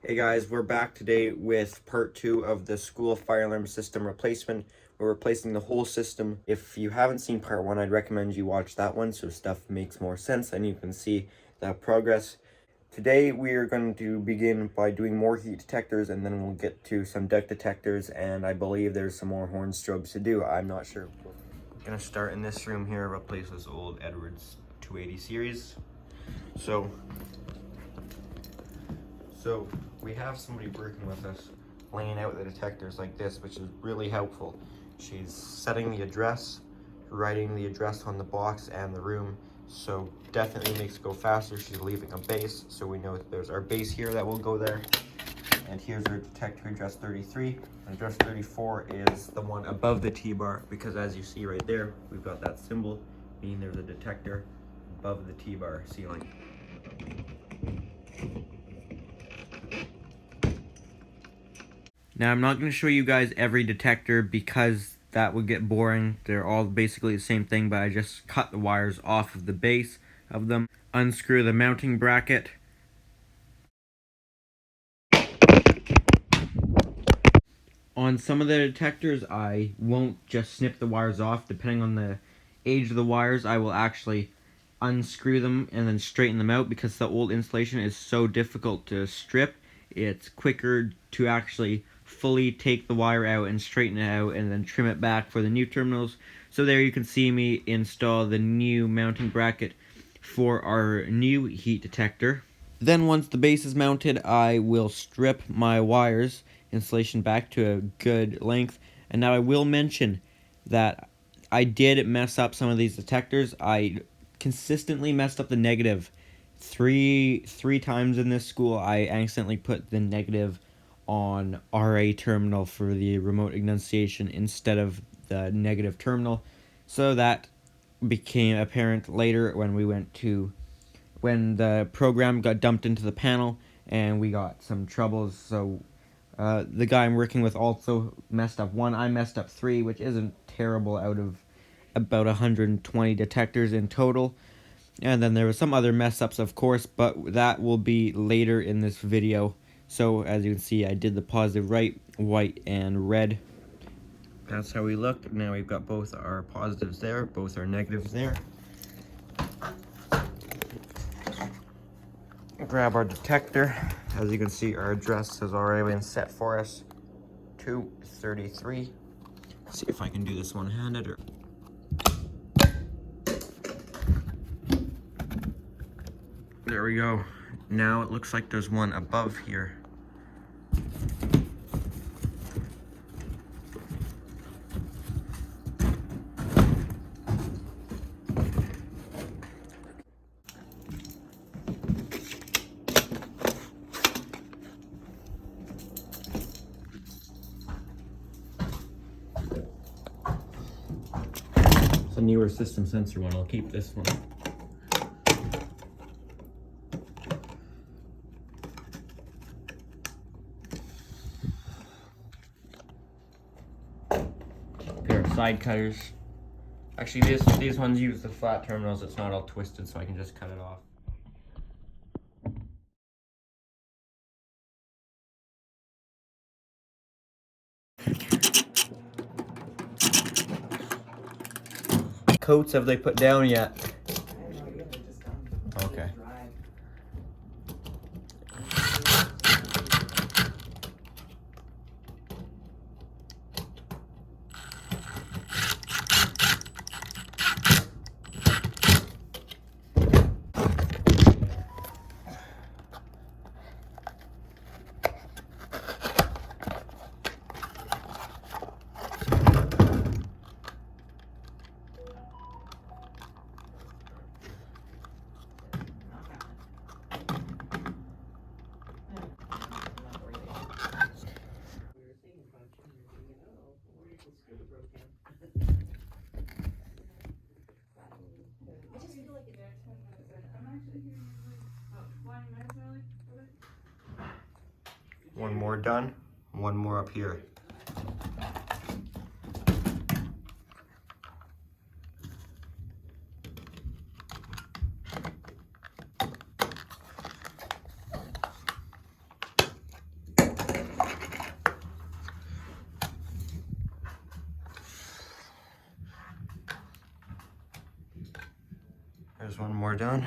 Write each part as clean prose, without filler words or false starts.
Hey guys, we're back today with part 2 of the school fire alarm system replacement. We're replacing the whole system. If you haven't seen part 1, I'd recommend you watch that one so stuff makes more sense and you can see the progress. Today we are going to begin by doing more heat detectors, and then we'll get to some duct detectors, and I believe there's some more horn strobes to do. I'm not sure. I'm going to start in this room here, replace this old Edwards 280 series. So we have somebody working with us laying out the detectors like this, which is really helpful. She's setting the address, writing the address on the box and the room, so definitely makes it go faster. She's leaving a base, so we know that there's our base here that will go there. And here's our detector, address 33. And address 34 is the one above the T-bar, because as you see right there, we've got that symbol, meaning there's a detector above the T-bar ceiling. Now, I'm not going to show you guys every detector because that would get boring. They're all basically the same thing, but I just cut the wires off of the base of them. Unscrew the mounting bracket. On some of the detectors, I won't just snip the wires off. Depending on the age of the wires, I will actually unscrew them and then straighten them out, because the old insulation is so difficult to strip. It's quicker to actually fully take the wire out and straighten it out and then trim it back for the new terminals. So there you can see me install the new mounting bracket for our new heat detector. Then once the base is mounted, I will strip my wires insulation back to a good length. And now I will mention that I did mess up some of these detectors. I consistently messed up the negative. Three times in this school, I accidentally put the negative on RA terminal for the remote enunciation instead of the negative terminal. So that became apparent later when the program got dumped into the panel and we got some troubles. So the guy I'm working with also messed up one. I messed up 3, which isn't terrible out of about 120 detectors in total. And then there were some other mess ups, of course, but that will be later in this video. So as you can see, I did the positive right, white, and red. That's how we look. Now we've got both our positives there, both our negatives there. Grab our detector. As you can see, our address has already been set for us. 233. See if I can do this one-handed or... There we go. Now it looks like there's one above here. It's a newer system sensor one. I'll keep this one. Pair of side cutters. Actually, these ones use the flat terminals. It's not all twisted, so I can just cut it off. Coats have they put down yet? Okay. One more done. One more up here. There's one more done.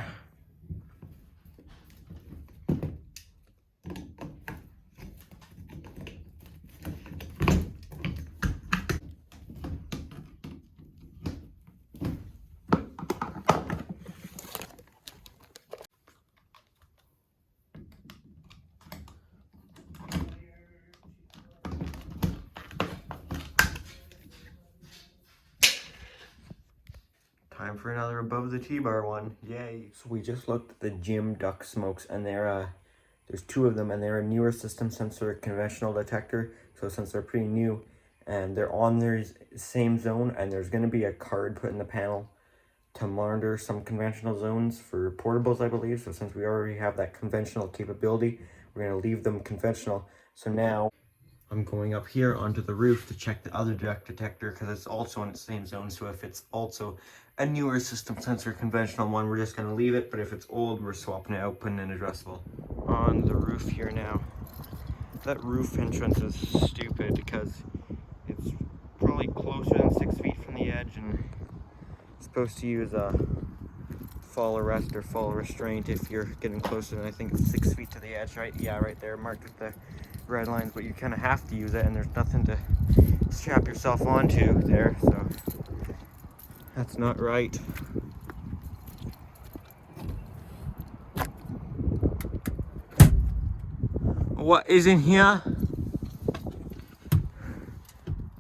Time for another above the T-bar one. Yay. So we just looked at the gym duct smokes, and there's two of them, and they're a newer system sensor conventional detector. So since they're pretty new and they're on their same zone, and there's going to be a card put in the panel to monitor some conventional zones for portables, I believe. So since we already have that conventional capability, we're going to leave them conventional. So now I'm going up here onto the roof to check the other duct detector because it's also in the same zone. So if it's also a newer system sensor conventional one, we're just going to leave it. But if it's old, we're swapping it out, putting in addressable. On the roof here now. That roof entrance is stupid because it's probably closer than 6 feet from the edge, and it's supposed to use a fall arrest or fall restraint if you're getting closer than, I think it's 6 feet to the edge, right? Yeah, right there, marked with the red lines, but you kind of have to use it, and there's nothing to strap yourself onto there, so that's not right. What is in here?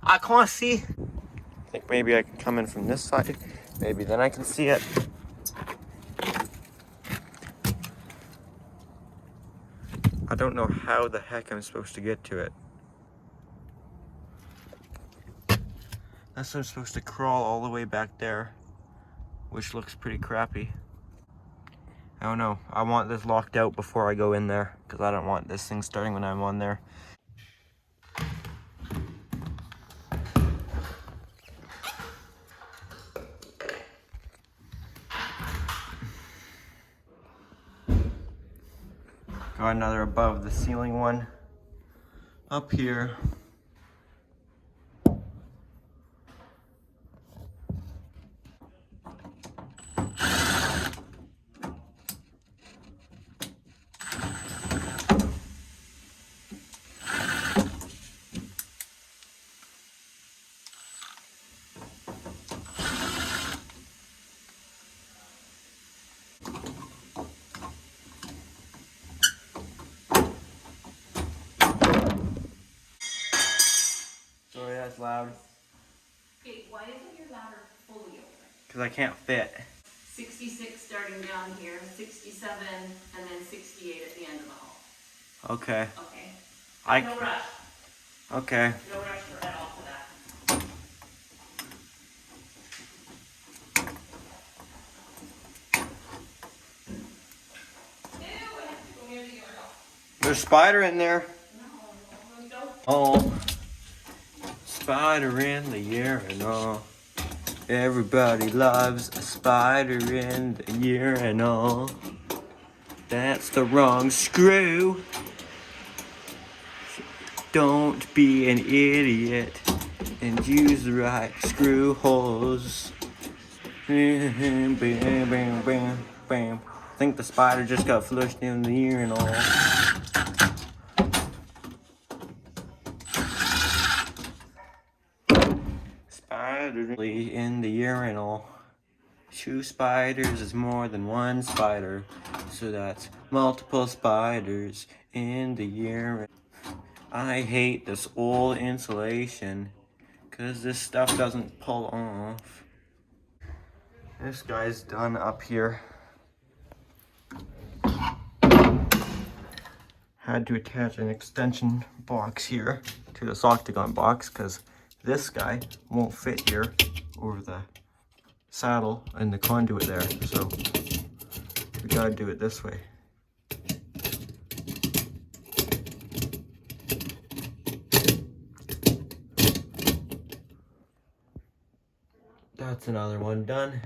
I can't see. I think maybe I can come in from this side. Maybe then I can see it. I don't know how the heck I'm supposed to get to it. That's I'm supposed to crawl all the way back there, which looks pretty crappy. I don't know. I want this locked out before I go in there because I don't want this thing starting when I'm on there. Got another above the ceiling one up here. Sorry, that's loud. Okay, why isn't your ladder fully open? Because I can't fit. 66 starting down here, 67, and then 68 at the end of the hall. Okay. Okay. No rush. Okay. No rush at all for that. Ew, I have to go near the urinal. There's a spider in there. No, don't. Oh. Spider in the urinal. Everybody loves a spider in the urinal. That's the wrong screw. Don't be an idiot and use the right screw holes. Bam, bam, bam, bam. I think the spider just got flushed in the urinal. Spider in the urinal. 2 spiders is more than 1 spider, so that's multiple spiders in the urinal. I hate this old insulation because this stuff doesn't pull off. This guy's done up here. Had to attach an extension box here to this octagon box because this guy won't fit here over the saddle and the conduit there, so we gotta do it this way. That's another one done.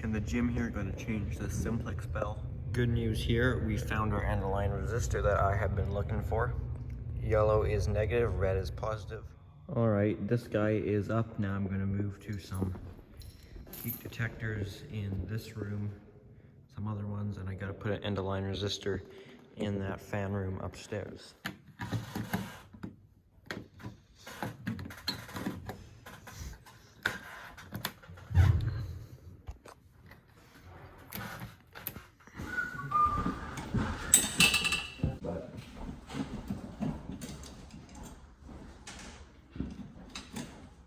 In the gym here, going to change the Simplex bell. Good news here, we found our end-of-line resistor that I have been looking for. Yellow is negative, red is positive. Alright, this guy is up. Now I'm going to move to some heat detectors in this room, some other ones, and I got to put an end-of-line resistor in that fan room upstairs.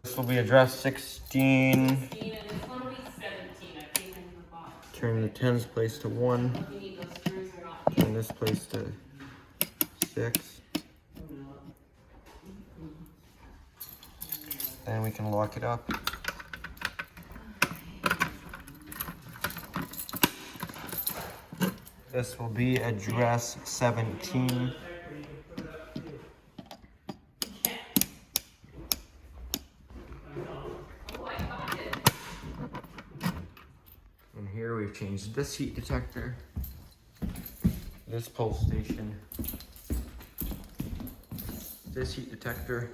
This will be address 16. 16, and this one will be 17. I've taken the box. Turn the tens place to 1. You need those screws or not. Turn this place to 6. Then we can lock it up. This will be address 17. And here we've changed this heat detector, this pulse station, this heat detector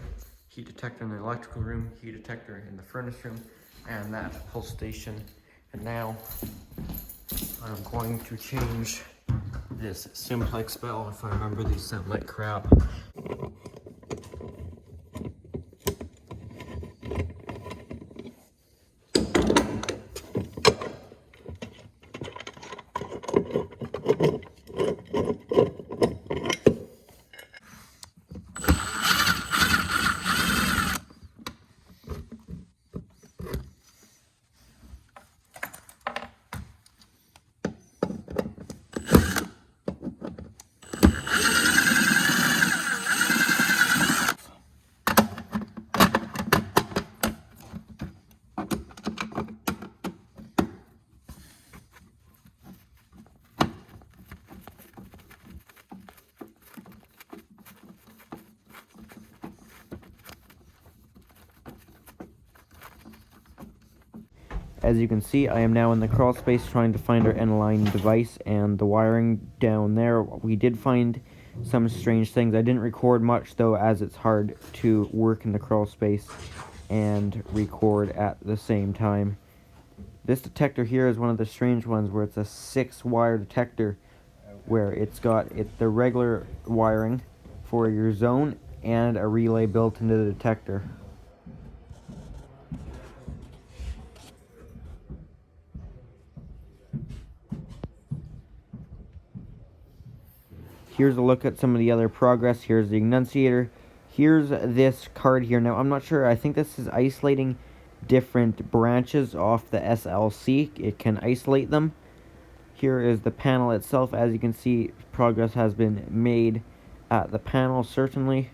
in the electrical room, heat detector in the furnace room, and that pulse station. And now I'm going to change this Simplex bell. If I remember, these sound like crap. As you can see, I am now in the crawl space trying to find our end-line device and the wiring down there. We did find some strange things. I didn't record much though, as it's hard to work in the crawl space and record at the same time. This detector here is one of the strange ones where it's a 6-wire detector where it's got the regular wiring for your zone and a relay built into the detector. Here's a look at some of the other progress. Here's the annunciator. Here's this card here. Now, I'm not sure. I think this is isolating different branches off the SLC. It can isolate them. Here is the panel itself. As you can see, progress has been made at the panel, certainly.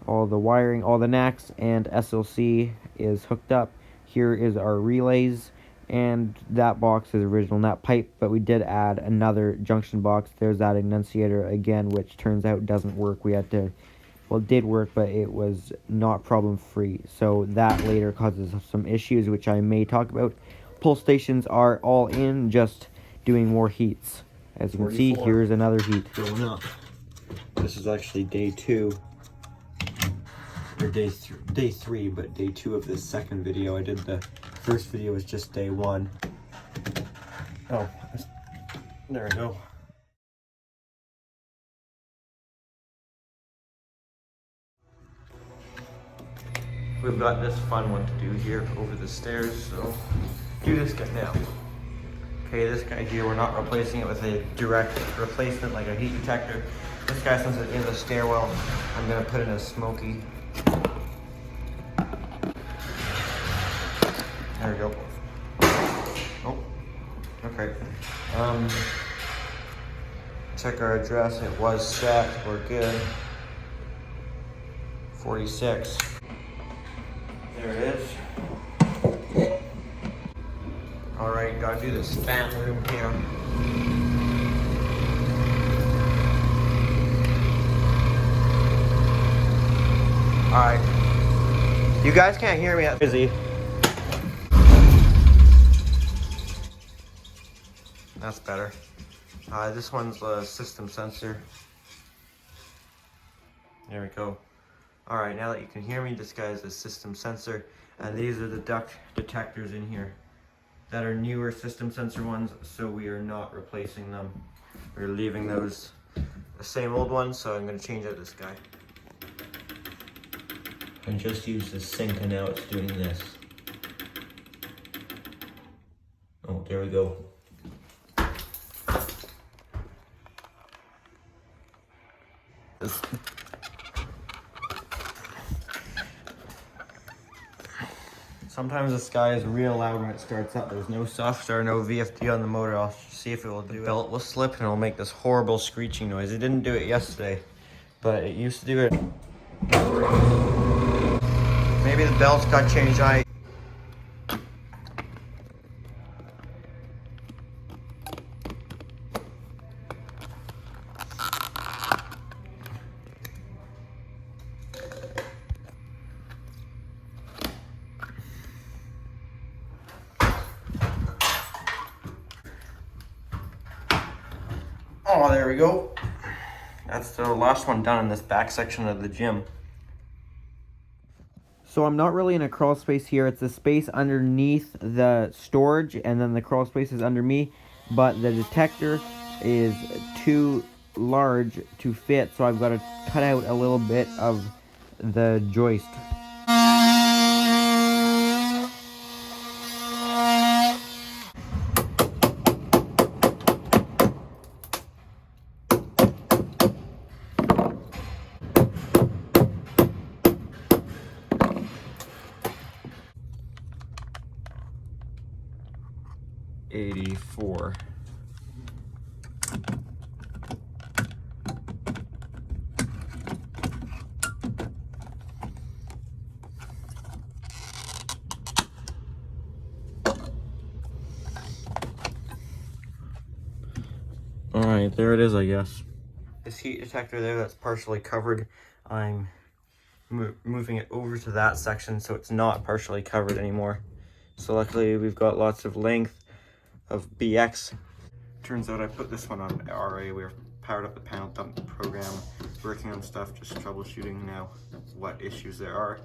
All the wiring, all the NACs and SLC is hooked up. Here is our relays. And that box is original, and that pipe, but we did add another junction box. There's that annunciator again, which turns out doesn't work. We had to, well, it did work, but it was not problem free. So that later causes some issues, which I may talk about. Pulse stations are all in, just doing more heats. As you can see, here's another heat. Going up. This is actually day 2. Or day 3, but day 2 of this second video. I did the first video was just day 1. Oh, there we go. We've got this fun one to do here over the stairs, so do this guy now. Okay, this guy here, we're not replacing it with a direct replacement like a heat detector. This guy, since it's in the stairwell, I'm gonna put in a smoky. There we go. Oh, okay. Check our address. It was set. We're good. 46. There it is. All right, gotta do this fan room here. All right. You guys can't hear me. I'm busy. That's better. This one's a system sensor. There we go. Alright, now that you can hear me, this guy is a system sensor, and these are the duct detectors in here that are newer system sensor ones, so we are not replacing them. We're leaving those the same old ones, so I'm going to change out this guy. And just use the sink, and now it's doing this. Oh, there we go. Sometimes this guy is real loud when it starts up. There's no soft start, no VFD on the motor. I'll see if it will do it. The belt will slip and it'll make this horrible screeching noise. It didn't do it yesterday, but it used to do it. Maybe the belts got changed. Oh, there we go. That's the last one done in this back section of the gym. So I'm not really in a crawl space here. It's the space underneath the storage, and then the crawl space is under me. But the detector is too large to fit, so I've got to cut out a little bit of the joist. $84. Alright, there it is, I guess. This heat detector there that's partially covered, I'm moving it over to that section so it's not partially covered anymore. So luckily we've got lots of length of BX. Turns out I put this one on RA. We're powered up the panel, dumped the program, working on stuff, just troubleshooting now what issues there are.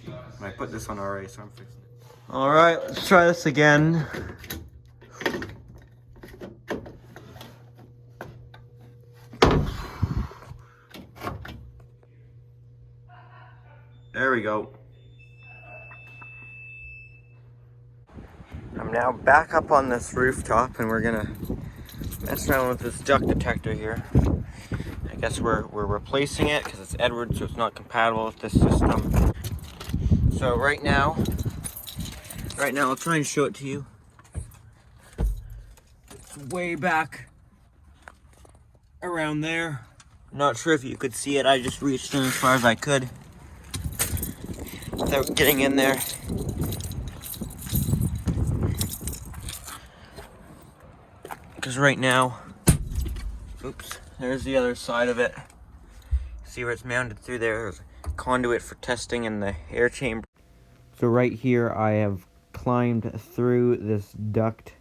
And I put this on RA, so I'm fixing it. Alright, let's try this again. There we go. I'm now back up on this rooftop, and we're gonna mess around with this duct detector here. I guess we're replacing it because it's Edward, so it's not compatible with this system. So right now I'll try and show it to you. It's way back around there. Not sure if you could see it. I just reached in as far as I could without getting in there. Because right now, oops, there's the other side of it. See where it's mounted through there? There's a conduit for testing in the air chamber. So right here I have climbed through this duct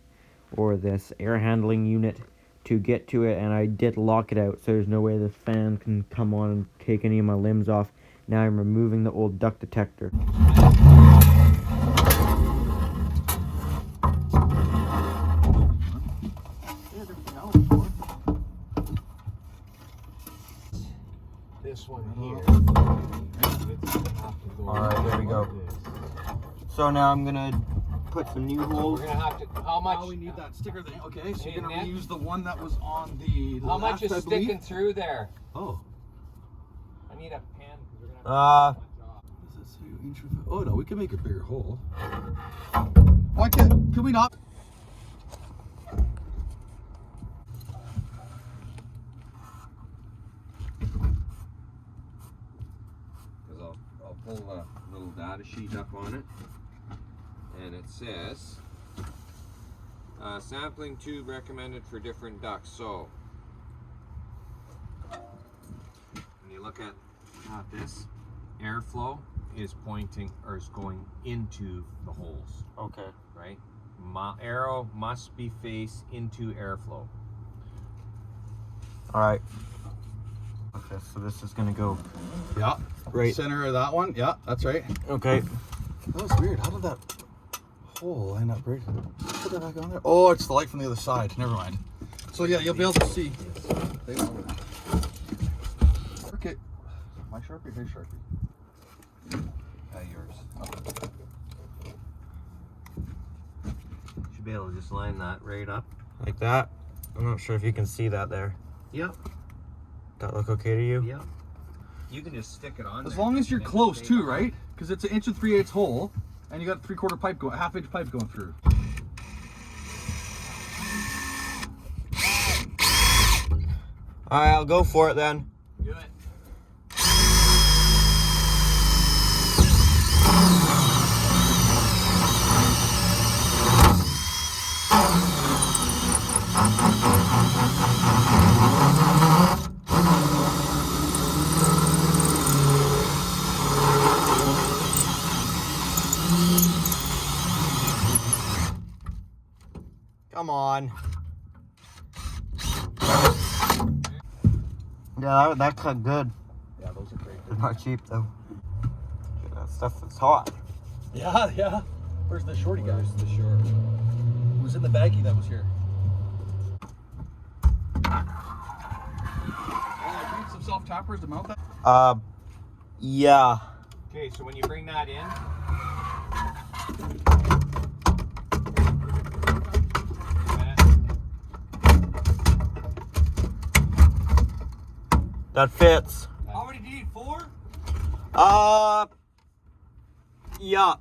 or this air handling unit to get to it, and I did lock it out so there's no way the fan can come on and take any of my limbs off. Now I'm removing the old duct detector. This one here. Alright, there we go. So now I'm gonna put some new holes. We're gonna have to. How much? Oh, we need that sticker thing. Okay, so Hey, you're gonna Nick? reuse the one that was on the How much left, is I believe? sticking through there? Oh, I need a pen because we're gonna. is this here, inch of- oh no, we can make a bigger hole. Why can we not? Because I'll pull the little data sheet up on it, and it says sampling tube recommended for different ducts. So when you look at this, airflow is pointing or is going into the holes, Okay. right? Arrow must be face into airflow. Alright. this. So this is gonna go Yeah. right. Center of that one. Yeah, that's right. Okay. That was weird. How did that hole end up right? Put that back on there. Oh, it's the light from the other side. Never mind. So yeah, you'll be able to see. Okay. My Sharpie, his Sharpie. Yours. Okay. Should be able to just line that right up. Like that. I'm not sure if you can see that there. Yep. That look okay to you? Yep. You can just stick it on As there long as you're and then close tape too, it on. right? Because it's an 1 3/8 hole, and you got a 3/4 pipe going, half-inch pipe going through. All right, I'll go for it then. Do it. Come on. Yeah, that cut good. Yeah, those are great. They're not cheap though. That stuff is hot. Yeah, yeah. Where's the shorty guy? Where's the short? Who was in the baggie that was here? Oh, you need some self-tappers to mount that? Yeah. Okay, so when you bring that in, That fits. how many do you need? 4? Yeah.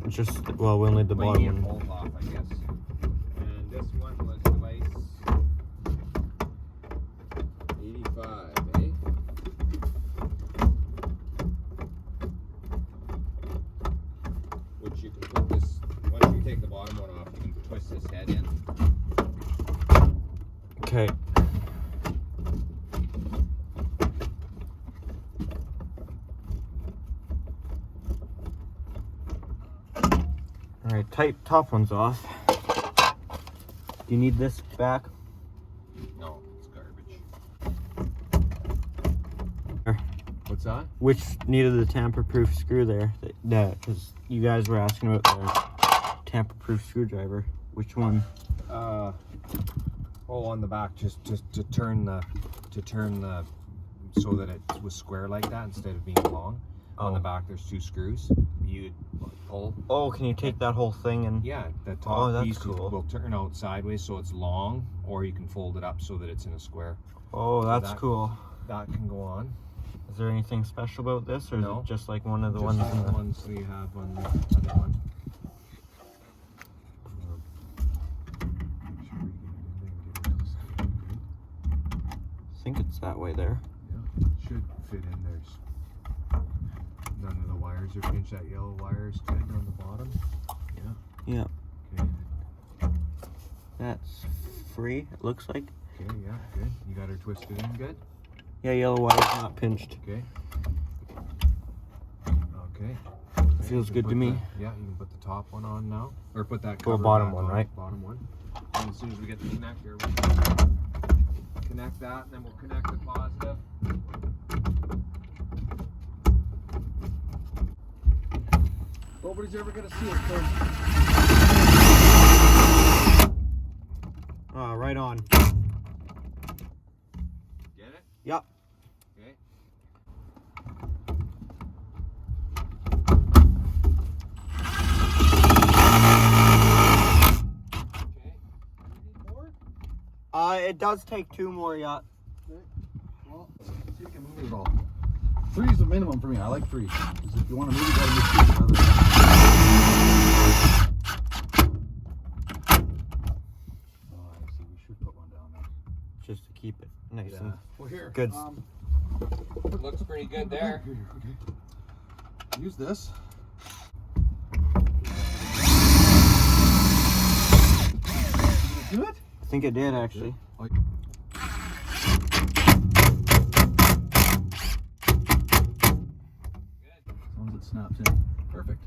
Just, well, we'll need the Well, bottom you need one. both off, I guess. And this one was device 85, eh? Which you can put this, once you take the bottom one off, you can twist this head in. Okay. All right, top one's off. Do you need this back? No, it's garbage. Or What's that? which needed the tamper-proof screw there? Because you guys were asking about the tamper-proof screwdriver. Which one? Oh, on the back, just to turn the so that it was square like that instead of being long. On the back, there's 2 screws. You'd pull. Oh, can you take that whole thing and? Yeah, the Oh, top that's piece cool. will turn out sideways so it's long, or you can fold it up so that it's in a square. Oh, that's that- cool. That can go on. Is there anything special about this, or is No. it just like one of the Just ones like in the the? ones we have on the other one. I think it's that way there. Yeah, should fit in there. None of the wires are pinched. That yellow wire is good on the bottom. Yeah, Okay. that's free. It looks like. Okay. Yeah. Good. You got her twisted in good. Yeah, yellow wire's not pinched. Okay. Okay. Feels You can good to put me. the- yeah, you can put the top one on now, or put that Well, cover bottom back one, on, right? Bottom one. And as soon as we get the connector, we'll connect that, and then we'll connect the positive. Nobody's ever gonna see it first. Right on. Get it? Yep. Okay. Okay. You need more? It does take 2 more, yeah. Well, see if you can move it at all. 3 is the minimum for me. I like 3. 'Cause if you want to move, you gotta move 2. Oh, I see. We should put one down there. Just to keep it nice Yeah. and Well, here. good. Looks pretty good there. Here, okay. Use this. Did it do it? I think it did actually. Oh, as long as it snaps in. Perfect.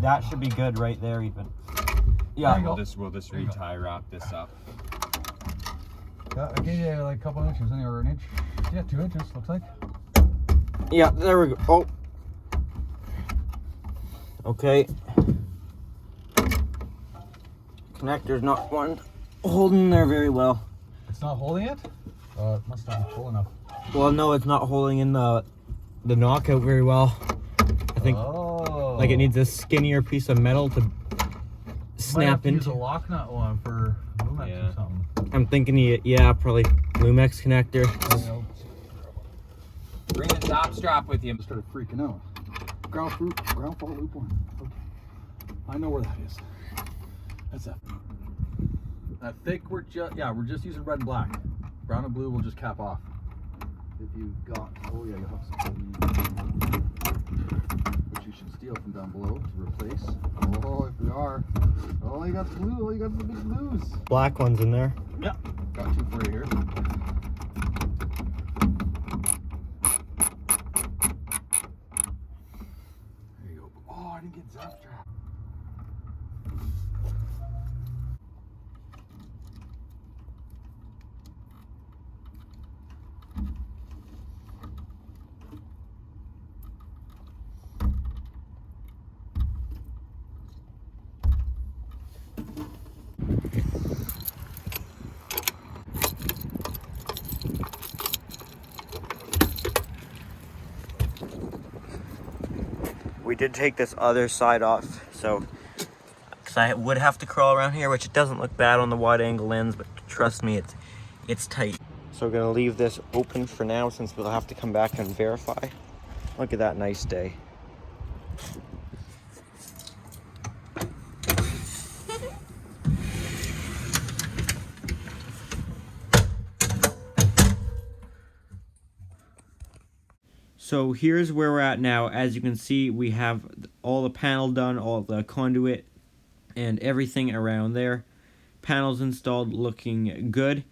That should be good right there even. There you We'll go. just retie wrap this up. Yeah, I gave you like a couple inches, or an inch. Yeah, 2 inches, looks like. Yeah, there we go. Oh. Okay. Connector's not holding there very well. It's not holding it? It must not be full enough. Well, no, it's not holding in the knockout very well. I think like it needs a skinnier piece of metal to snap Use a into. lock nut one for Lumex Yeah. or something. I'm thinking, yeah, probably Lumex connector. Bring the top strap with you. I started freaking out. Ground fault loop one. Okay. I know where that is. That's that. That thick, we're just using red and black. Brown and blue will just cap off. If you got, oh yeah, you have something which you should steal from down below to replace. Oh, if we are. Oh, you got blue. Oh, you got the big blues. Black one's in there. Yeah, got 2 for you here. There you go. Oh, I didn't get zap strap. We did take this other side off, so because I would have to crawl around here, which it doesn't look bad on the wide angle lens, but trust me, it's tight. So we're gonna leave this open for now since we'll have to come back and verify. Look at that nice day. So here's where we're at now. As you can see, we have all the panel done, all the conduit and everything around there. Panels installed, looking good.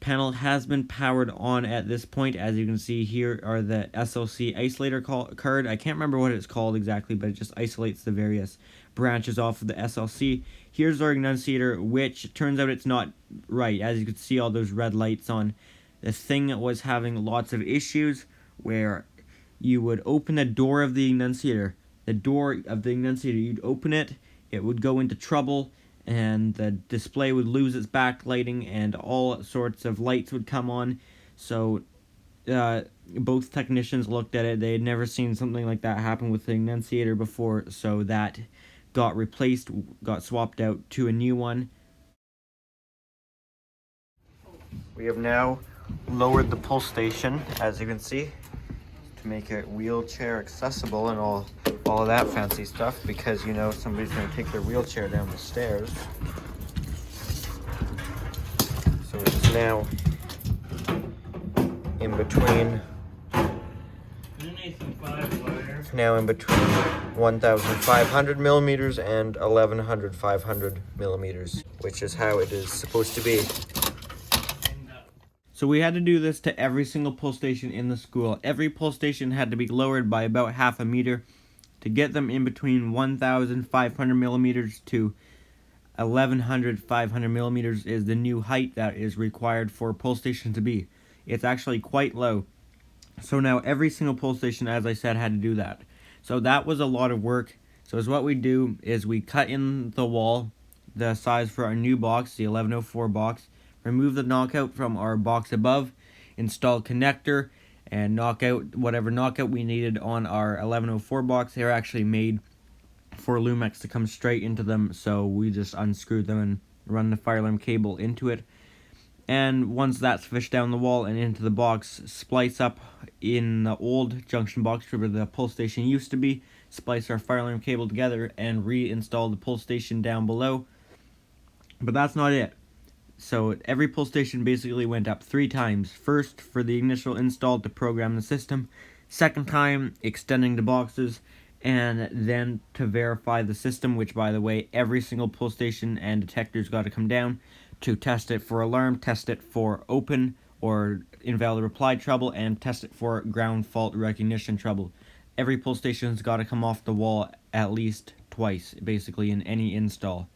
Panel has been powered on at this point. As you can see, here are the SLC isolator card. I can't remember what it's called exactly, but it just isolates the various branches off of the SLC. Here's our enunciator, which turns out it's not right. As you can see, all those red lights on. The thing was having lots of issues where you would open the door of the enunciator. You'd open it, it would go into trouble, and the display would lose its backlighting, and all sorts of lights would come on. So both technicians looked at it. They had never seen something like that happen with the enunciator before, so that got replaced, got swapped out to a new one. We have now lowered the pull station, as you can see, to make it wheelchair accessible and all of that fancy stuff, because you know somebody's going to take their wheelchair down the stairs. So it's now in between. It's now in between 1,500 millimeters and 1,500 millimeters, which is how it is supposed to be. So we had to do this to every single pull station in the school. Every pull station had to be lowered by about half a meter to get them in between 1,500 millimeters to 1,500 millimeters is the new height that is required for a pull station to be. It's actually quite low. So now every single pull station, as I said, had to do that. So that was a lot of work. So what we do is we cut in the wall, the size for our new box, the 1104 box, remove the knockout from our box above, install connector, and knock out whatever knockout we needed on our 1104 box. They're actually made for Lumex to come straight into them, so we just unscrew them and run the fire alarm cable into it. And once that's fished down the wall and into the box, splice up in the old junction box where the pull station used to be, splice our fire alarm cable together, and reinstall the pull station down below. But that's not it. So every pull station basically went up 3 times. First, for the initial install to program the system. Second time, extending the boxes. And then to verify the system, which, by the way, every single pull station and detector's got to come down to test it for alarm, test it for open or invalid reply trouble, and test it for ground fault recognition trouble. every pull station's got to come off the wall at least twice, basically, in any install.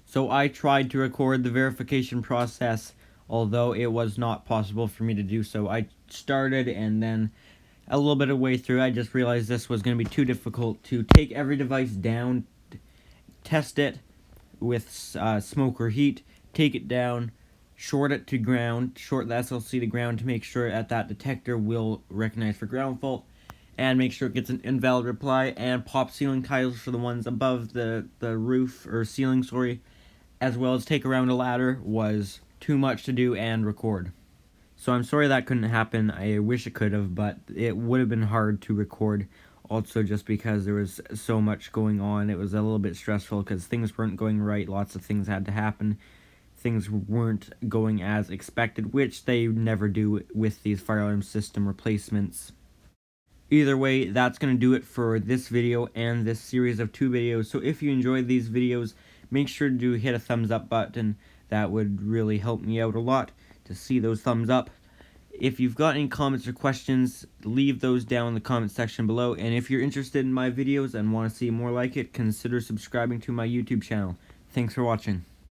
So I tried to record the verification process, although it was not possible for me to do so. I started, and then a little bit of way through, I just realized this was going to be too difficult to take every device down, test it with smoke or heat, take it down, short it to ground, short the SLC to ground to make sure that detector will recognize for ground fault, and make sure it gets an invalid reply, and pop ceiling tiles for the ones above the roof, or ceiling, sorry, as well as take around a ladder was too much to do and record. So I'm sorry that couldn't happen. I wish it could have, but it would have been hard to record. Also, just because there was so much going on, it was a little bit stressful because things weren't going right. Lots of things had to happen. Things weren't going as expected, which they never do with these fire alarm system replacements. Either way, that's going to do it for this video and this series of 2 videos. So if you enjoyed these videos, make sure to hit a thumbs up button. That would really help me out a lot to see those thumbs up. If you've got any comments or questions, leave those down in the comment section below. And if you're interested in my videos and want to see more like it, consider subscribing to my YouTube channel. Thanks for watching.